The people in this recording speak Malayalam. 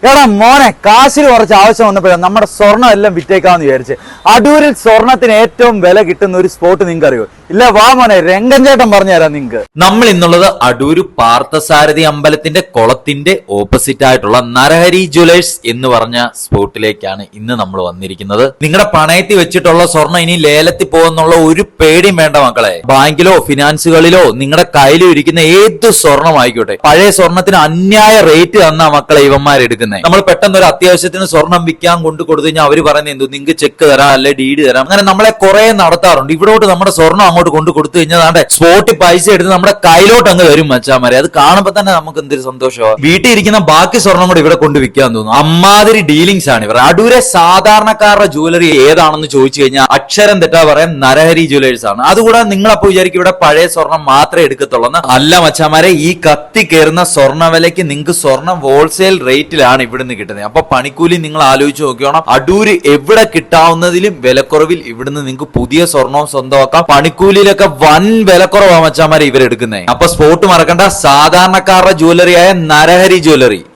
എടാ മോനെ, കാശിന് കുറച്ച് ആവശ്യം വന്നപ്പോഴും നമ്മുടെ സ്വർണ്ണം എല്ലാം വിറ്റേക്കാന്ന് വിചാരിച്ച് അടൂരിൽ സ്വർണത്തിന് ഏറ്റവും വില കിട്ടുന്ന ഒരു സ്പോട്ട് നിങ്ങൾക്ക് അറിയോ? ഇല്ല, വാ മോനെ, രംഗൻ ചേട്ടൻ പറഞ്ഞു തരാം നിങ്ങൾക്ക്. നമ്മൾ ഇന്നുള്ളത് അടൂര് പാർത്ഥസാരഥി അമ്പലത്തിന്റെ കുളത്തിന്റെ ഓപ്പോസിറ്റ് ആയിട്ടുള്ള നരഹരി ജ്വല്ലേഴ്സ് എന്ന് പറഞ്ഞ സ്പോട്ടിലേക്കാണ് ഇന്ന് നമ്മൾ വന്നിരിക്കുന്നത്. നിങ്ങളുടെ പണയത്തിൽ വെച്ചിട്ടുള്ള സ്വർണ്ണം ഇനി ലേലത്തിൽ പോകുന്നുള്ള ഒരു പേടിയും വേണ്ട മക്കളെ. ബാങ്കിലോ ഫിനാൻസുകളിലോ നിങ്ങളുടെ കയ്യിലും ഇരിക്കുന്ന ഏത് സ്വർണം ആയിക്കോട്ടെ, പഴയ സ്വർണത്തിന് അന്യായ റേറ്റ് തന്നാ മക്കളെ ഇവന്മാരെടുക്കുന്നത്. നമ്മൾ പെട്ടെന്ന് ഒരു അത്യാവശ്യത്തിന് സ്വർണം വിൽക്കാൻ കൊണ്ടു കൊടുത്തു കഴിഞ്ഞാൽ അവർ പറയുന്നത് എന്തു, നിങ്ങൾക്ക് ചെക്ക് തരാം, അല്ലെ ഡീഡ് തരാം. അങ്ങനെ നമ്മളെ കുറെ നടത്താറുണ്ട്. ഇവിടോട്ട് നമ്മുടെ സ്വർണം അങ്ങോട്ട് കൊണ്ടു കൊടുത്തു കഴിഞ്ഞാൽ സ്പോട്ടിൽ പൈസ എടുത്ത് നമ്മുടെ കയ്യിലോട്ട് അങ്ങ് വരും മച്ചാമാരെ. അത് കാണുമ്പോൾ തന്നെ നമുക്ക് എന്തൊരു സന്തോഷമാണ്. വീട്ടിൽ ഇരിക്കുന്ന ബാക്കി സ്വർണം കൂടെ ഇവിടെ കൊണ്ട് വിൽക്കാൻ തോന്നും. അമ്മാതിരി ഡീലിങ്സ് ആണ് ഇവർ. അടൂരെ സാധാരണക്കാരുടെ ജുവലറി ഏതാണെന്ന് ചോദിച്ചു കഴിഞ്ഞാൽ അക്ഷരം തെറ്റാ പറയാൻ നരഹരി ജ്വല്ലേഴ്സ് ആണ്. അതുകൂടാതെ നിങ്ങളപ്പോ വിചാരിക്കും ഇവിടെ പഴയ സ്വർണം മാത്രമേ എടുക്കത്തുള്ളൂ. അല്ല മച്ചാമാരെ, ഈ കത്തി കയറുന്ന സ്വർണ്ണ വിലയ്ക്ക് നിങ്ങൾക്ക് സ്വർണം ഹോൾസെയിൽ റേറ്റിലാണ് ഇവിടുന്ന് കിട്ടുന്നത്. അപ്പൊ പണിക്കൂലി നിങ്ങൾ ആലോചിച്ച് നോക്കിയോണം. അടൂര് എവിടെ കിട്ടാവുന്നതിലും വിലക്കുറവിൽ ഇവിടുന്ന് നിങ്ങൾക്ക് പുതിയ സ്വർണവും സ്വന്തമാക്കാം. പണിക്കൂലിയിലൊക്കെ വൻ വിലക്കുറവാ മച്ചാമാരെ ഇവരെടുക്കുന്നത്. അപ്പൊ സ്പോട്ട് മറക്കണ്ട, സാധാരണക്കാരുടെ ജ്വല്ലറിയായ നരഹരി ജ്വല്ലറി.